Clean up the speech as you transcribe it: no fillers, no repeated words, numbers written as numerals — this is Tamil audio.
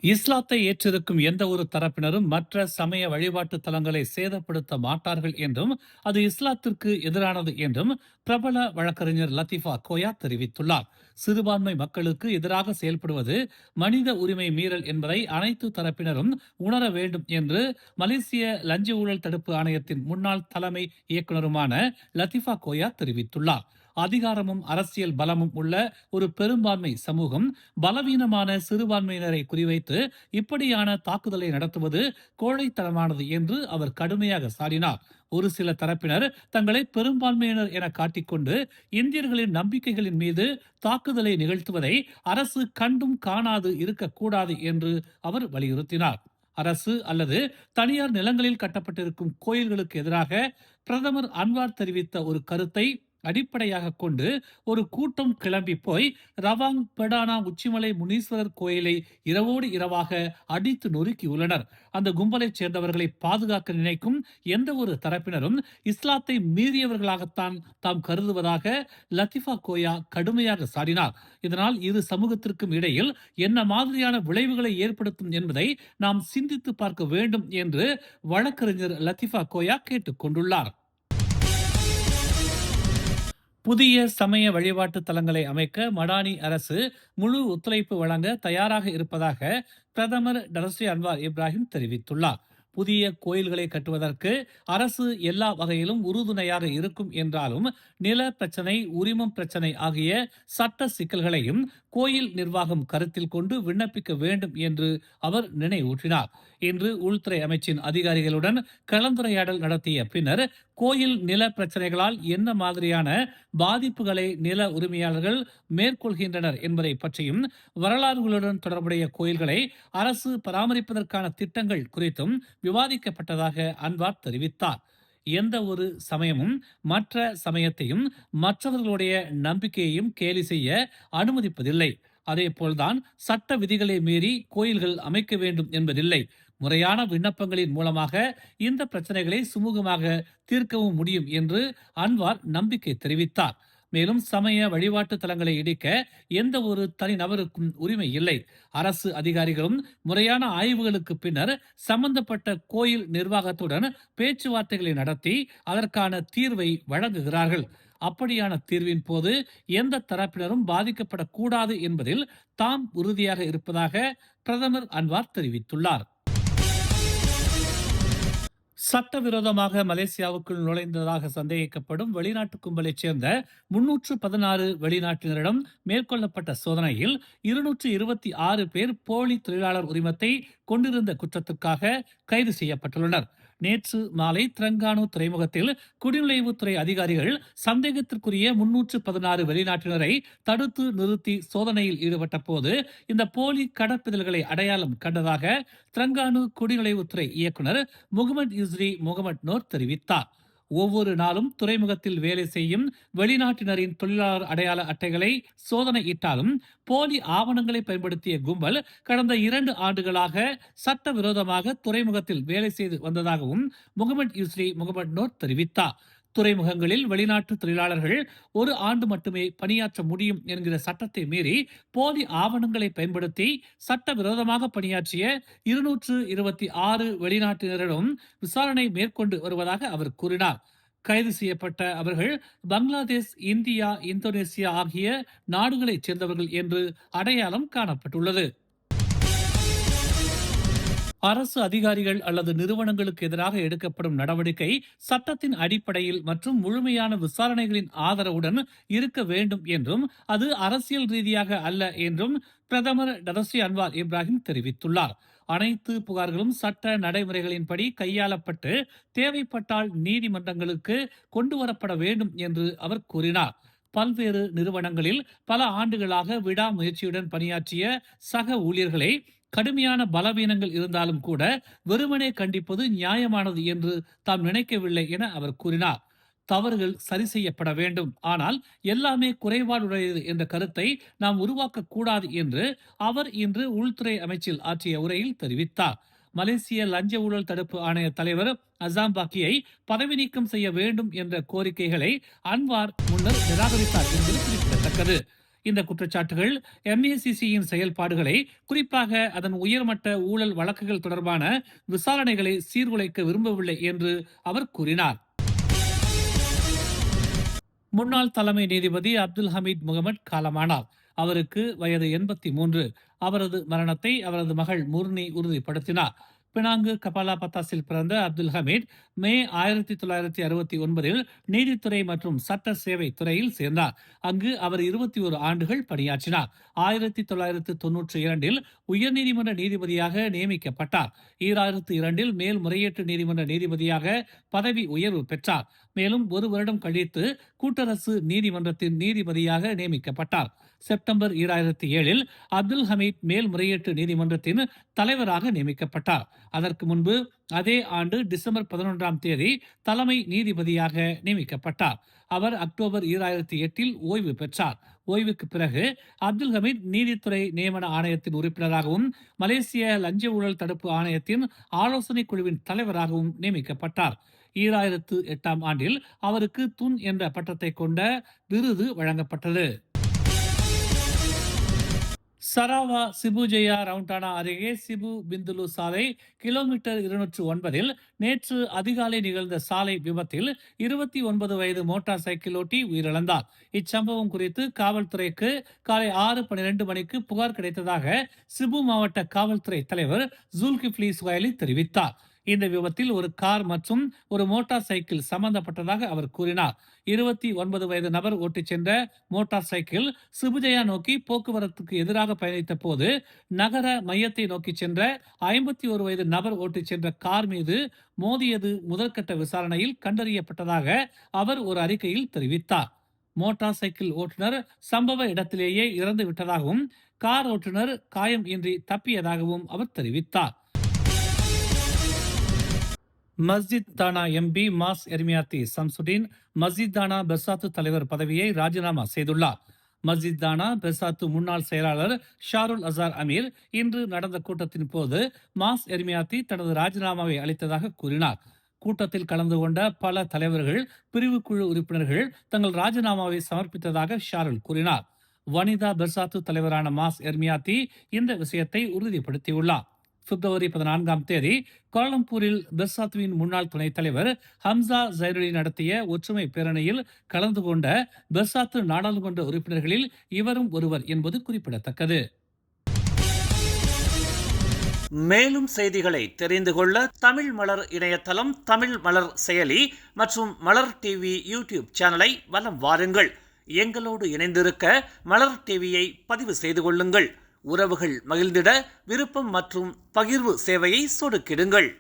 இஸ்லாத்தை ஏற்றிருக்கும் எந்த ஒரு தரப்பினரும் மற்ற சமய வழிபாட்டு தலங்களை சேதப்படுத்த மாட்டார்கள் என்றும் அது இஸ்லாத்திற்கு எதிரானது என்றும் பிரபல வழக்கறிஞர் லத்தீஃபா கோயா தெரிவித்துள்ளார். சிறுபான்மை மக்களுக்கு எதிராக செயல்படுவது மனித உரிமை மீறல் என்பதை அனைத்து தரப்பினரும் உணர வேண்டும் என்று மலேசிய லஞ்ச ஊழல் தடுப்பு ஆணையத்தின் முன்னாள் தலைமை இயக்குநருமான லத்தீஃபா கோயா தெரிவித்துள்ளார். அதிகாரமும் அரசியல் பலமும் உள்ள ஒரு பெரும்பான்மை சமூகம் பலவீனமான சிறுபான்மையினரை குறிவைத்து இப்படியான தாக்குதலை நடத்துவது கோழைத்தனமானது என்று அவர் கடுமையாக சாடினார். ஒரு சில தரப்பினர் தங்களை பெரும்பான்மையினர் என காட்டிக்கொண்டு இந்தியர்களின் நம்பிக்கைகளின் மீது தாக்குதலை நிகழ்த்துவதை அரசு கண்டும் காணாது இருக்கக்கூடாது என்று அவர் வலியுறுத்தினார். அரசு அல்லது தனியார் நிலங்களில் கட்டப்பட்டிருக்கும் கோயில்களுக்கு எதிராக பிரதமர் அன்வார் தெரிவித்த ஒரு கருத்தை அடிப்படையாக கொண்டு ஒரு கூட்டம் கிளம்பி போய் ரவாங் பெடானா உச்சிமலை முனீஸ்வரர் கோயிலை இரவோடு இரவாக அடித்து நொறுக்கியுள்ளனர். அந்த கும்பலைச் சேர்ந்தவர்களை பாதுகாக்க நினைக்கும் எந்த ஒரு தரப்பினரும் இஸ்லாத்தை மீறியவர்களாகத்தான் தாம் கருதுவதாக லத்திஃபா கோயா கடுமையாக சாடினார். இதனால் இரு சமூகத்திற்கும் இடையில் என்ன மாதிரியான விளைவுகளை ஏற்படுத்தும் என்பதை நாம் சிந்தித்து பார்க்க வேண்டும் என்று வழக்கறிஞர் லத்திஃபா கோயா கேட்டுக் கொண்டுள்ளார். புதிய சமய வழிபாட்டு தலங்களை அமைக்க மடானி அரசு முழு ஒத்துழைப்பு வழங்க தயாராக இருப்பதாக பிரதமர் டரஸ்ரீ அன்வார் இப்ராஹிம் தெரிவித்துள்ளார். புதிய கோயில்களை கட்டுவதற்கு அரசு எல்லா வகையிலும் உறுதுணையாக இருக்கும் என்றாலும் நில பிரச்சனை, உரிமம் பிரச்சனை ஆகிய சட்ட சிக்கல்களையும் கோயில் நிர்வாகம் கருத்தில் கொண்டு விண்ணப்பிக்க வேண்டும் என்று அவர் நினைவூற்றினார். இன்று உள்துறை அமைச்சின் அதிகாரிகளுடன் கலந்துரையாடல் நடத்திய பின்னர் கோயில் நில பிரச்சனைகளால் என்ன மாதிரியான பாதிப்புகளை நில உரிமையாளர்கள் மேற்கொள்கின்றனர் என்பதை பற்றியும் வரலாறுகளுடன் தொடர்புடைய கோயில்களை அரசு பராமரிப்பதற்கான திட்டங்கள் குறித்தும் விவாதிக்கப்பட்டதாக அன்வார் தெரிவித்தார். எந்த ஒரு சமயமும் மற்ற சமயத்தையும் மற்றவர்களுடைய நம்பிக்கையையும் கேலி செய்ய அனுமதிப்பதில்லை. அதே போல்தான் சட்ட விதிகளை மீறி கோயில்கள் அமைக்க வேண்டும் என்பதில்லை. முறையான விண்ணப்பங்களின் மூலமாக இந்த பிரச்சனைகளை சுமூகமாக தீர்க்கவும் முடியும் என்று அன்வார் நம்பிக்கை தெரிவித்தார். மேலும் சமய வழிபாட்டு தலங்களை இடிக்க எந்த ஒரு தனிநபருக்கும் உரிமை இல்லை. அரசு அதிகாரிகளும் முறையான ஆய்வுகளுக்கு பின்னர் சம்பந்தப்பட்ட கோயில் நிர்வாகத்துடன் பேச்சுவார்த்தைகளை நடத்தி அதற்கான தீர்வை வழங்குகிறார்கள். அப்படியான தீர்வின் போது எந்த தரப்பினரும் பாதிக்கப்படக்கூடாது என்பதில் தாம் உறுதியாக இருப்பதாக பிரதமர் அன்வார் தெரிவித்துள்ளார். சட்டவிரோதமாக மலேசியாவுக்குள் நுழைந்ததாக சந்தேகிக்கப்படும் வெளிநாட்டு கும்பலைச் சேர்ந்த 316 வெளிநாட்டினரிடம் மேற்கொள்ளப்பட்ட சோதனையில் 226 பேர் போலி தொழிலாளர் உரிமத்தை கொண்டிருந்த குற்றத்துக்காக கைது செய்யப்பட்டுள்ளனர். நேற்று மாலை திரங்கானு துறைமுகத்தில் குடிநுழைவுத்துறை அதிகாரிகள் சந்தேகத்திற்குரிய 316 வெளிநாட்டினரை தடுத்து நிறுத்தி சோதனையில் ஈடுபட்ட போது இந்த போலி கடற்பிதழ்களை அடையாளம் கண்டதாக திரங்கானு குடிநுழைவுத்துறை இயக்குனர் முகமது யுஸ்ரி முகமது நோர் தெரிவித்தார். ஒவ்வொரு நாளும் துறைமுகத்தில் வேலை செய்யும் வெளிநாட்டினரின் தொழிலாளர் அடையாள அட்டைகளை சோதனையிட்டாலும் போலி ஆவணங்களை பயன்படுத்திய கும்பல் கடந்த 2 ஆண்டுகளாக சட்டவிரோதமாக துறைமுகத்தில் வேலை செய்து வந்ததாகவும் முகமது யுஸ்ரி முகமது நோர் தெரிவித்தார். துறைமுகங்களில் வெளிநாட்டு தொழிலாளர்கள் 1 ஆண்டு மட்டுமே பணியாற்ற முடியும் என்கிற சட்டத்தை மீறி போலி ஆவணங்களை பயன்படுத்தி சட்டவிரோதமாக பணியாற்றிய 226 வெளிநாட்டினரிடம் விசாரணை மேற்கொண்டு வருவதாக அவர் கூறினார். கைது செய்யப்பட்ட அவர்கள் பங்களாதேஷ், இந்தியா, இந்தோனேசியா ஆகிய நாடுகளைச் சேர்ந்தவர்கள் என்று அடையாளம் காணப்பட்டுள்ளது. அரசு அதிகாரிகள் அல்லது நிறுவனங்களுக்கு எதிராக எடுக்கப்படும் நடவடிக்கை சட்டத்தின் அடிப்படையில் மற்றும் முழுமையான விசாரணைகளின் ஆதரவுடன் இருக்க வேண்டும் என்றும் அது அரசியல் ரீதியாக அல்ல என்றும் பிரதமர் டரஸ்ரீ அன்வார் இப்ராஹிம் தெரிவித்துள்ளார். அனைத்து புகார்களும் சட்ட நடைமுறைகளின்படி கையாளப்பட்டு தேவைப்பட்டால் நீதிமன்றங்களுக்கு கொண்டு வரப்பட வேண்டும் என்று அவர் கூறினார். பல்வேறு நிறுவனங்களில் பல ஆண்டுகளாக விடாமுயற்சியுடன் பணியாற்றிய சக ஊழியர்களை கடுமையான பலவீனங்கள் இருந்தாலும் கூட வெறுமனே கண்டிப்பது நியாயமானது என்று தாம் நினைக்கவில்லை என அவர் கூறினார். தவறுகள் சரி செய்யப்பட வேண்டும், ஆனால் எல்லாமே குறைபாடுடையது என்ற கருத்தை நாம் உருவாக்க கூடாது என்று அவர் இன்று உள்துறை அமைச்சில் ஆற்றிய உரையில் தெரிவித்தார். மலேசிய லஞ்ச ஊழல் தடுப்பு ஆணைய தலைவர் அசாம் பாக்கியை பதவி நீக்கம் செய்ய வேண்டும் என்ற கோரிக்கைகளை அன்வார் முன்னர் நிராகரித்தார் என்பது குறிப்பிடத்தக்கது. இந்த குற்றச்சாட்டுகள் MACCயின் செயல்பாடுகளை, குறிப்பாக அதன் உயர்மட்ட ஊழல் வழக்குகள் தொடர்பான விசாரணைகளை சீர்குலைக்க விரும்பவில்லை என்று அவர் கூறினார். முன்னாள் தலைமை நீதிபதி அப்துல் ஹமீத் முகமது காலமானார். அவருக்கு வயது 83. அவரது மரணத்தை அவரது மகள் முர்னி உறுதிப்படுத்தினார். பினாங்கு கபாலா பத்தாஸில் பிறந்த அப்துல் ஹமீத் மே 1969இல் நீதித்துறை மற்றும் சட்ட சேவை துறையில் சேர்ந்தார். அங்கு அவர் 21 ஆண்டுகள் பணியாற்றினார். 1992இல் உயர்நீதிமன்ற நீதிபதியாக நியமிக்கப்பட்டார். 2002இல் மேல்முறையீட்டு நீதிமன்ற நீதிபதியாக பதவி உயர்வு பெற்றார். மேலும் ஒரு வருடம் கழித்து கூட்டரசு நீதிமன்றத்தின் நீதிபதியாக நியமிக்கப்பட்டார். செப்டம்பர் 2007இல் அப்துல் ஹமீத் மேல்முறையீட்டு நீதிமன்றத்தின் தலைவராக நியமிக்கப்பட்டார். அதற்கு முன்பு அதே ஆண்டு டிசம்பர் 11ஆம் தேதி தலைமை நீதிபதியாக நியமிக்கப்பட்டார். அவர் அக்டோபர் 2008இல் ஓய்வு பெற்றார். ஓய்வுக்கு பிறகு அப்துல் ஹமீத் நீதித்துறை நியமன ஆணையத்தின் உறுப்பினராகவும் மலேசிய லஞ்ச ஊழல் தடுப்பு ஆணையத்தின் ஆலோசனை குழுவின் தலைவராகவும் நியமிக்கப்பட்டார். 2008ஆம் ஆண்டில் அவருக்கு துன் என்ற பட்டத்தை கொண்ட விருது வழங்கப்பட்டது. சராவா சிபுஜெயா ரவுண்டானா அருகே சிபு பிந்துலு சாலை கிலோமீட்டர் 209இல் நேற்று அதிகாலை நிகழ்ந்த சாலை விபத்தில் 29 வயது மோட்டார் சைக்கிள் ஓட்டி உயிரிழந்தார். இச்சம்பவம் குறித்து காவல்துறைக்கு காலை 6:12 மணிக்கு புகார் கிடைத்ததாக சிபு மாவட்ட காவல்துறை தலைவர் ஜுல்கிஃப்லி சுகைலி தெரிவித்தார். இந்த விபத்தில் ஒரு கார் மற்றும் ஒரு மோட்டார் சைக்கிள் சம்பந்தப்பட்டதாக அவர் கூறினார். 29 வயது நபர் ஓட்டிச் சென்ற மோட்டார் சைக்கிள் சிபுஜயா நோக்கி போக்குவரத்துக்கு எதிராக பயணித்த போது நகர மையத்தை நோக்கி சென்ற 51 வயது நபர் ஓட்டிச் சென்ற கார் மீது மோதியது முதற்கட்ட விசாரணையில் கண்டறியப்பட்டதாக அவர் ஒரு அறிக்கையில் தெரிவித்தார். மோட்டார் சைக்கிள் ஓட்டுநர் சம்பவ இடத்திலேயே இறந்து விட்டதாகவும் கார் ஓட்டுநர் காயம் இன்றி தப்பியதாகவும் அவர் தெரிவித்தார். மஸ்ஜித் தானா எம்பி மாஸ் எர்மியாத்தி சம்சுடீன் மஸ்ஜித் தானா பெர்சாத்து தலைவர் பதவியை ராஜினாமா செய்துள்ளார். மஸ்ஜித் தானா பெர்சாத்து முன்னாள் செயலாளர் ஷாருல் அசார் அமீர் இன்று நடந்த கூட்டத்தின் போது மாஸ் எர்மியாத்தி தனது ராஜினாமாவை அளித்ததாக கூறினார். கூட்டத்தில் கலந்து கொண்ட பல தலைவர்கள், பிரிவு குழு உறுப்பினர்கள் தங்கள் ராஜினாமாவை சமர்ப்பித்ததாக ஷாருல் கூறினார். வனிதா பெர்சாத்து தலைவரான மாஸ் எர்மியாத்தி இந்த விஷயத்தை உறுதிப்படுத்தியுள்ளார். பிப்ரவரி 14ஆம் தேதி கோலம்பூரில் பெர்சாத்துவின் முன்னாள் துணைத் தலைவர் ஹம்சா ஜைனுடின் நடத்திய ஒற்றுமை பேரணியில் கலந்து கொண்ட பெர்சாத்து நாடாளுமன்ற உறுப்பினர்களில் இவரும் ஒருவர் என்பது குறிப்பிடத்தக்கது. மேலும் செய்திகளை தெரிந்து கொள்ள தமிழ் மலர் இணையதளம், தமிழ் மலர் செயலி மற்றும் மலர் டிவி யூடியூப் சேனலை வலம் வாருங்கள். எங்களோடு இணைந்திருக்க மலர் டிவியை பதிவு செய்து கொள்ளுங்கள். உறவுகள் மகிழ்ந்திட விருப்பம் மற்றும் பகிர்வு சேவையை சொடுக்கிடுங்கள்.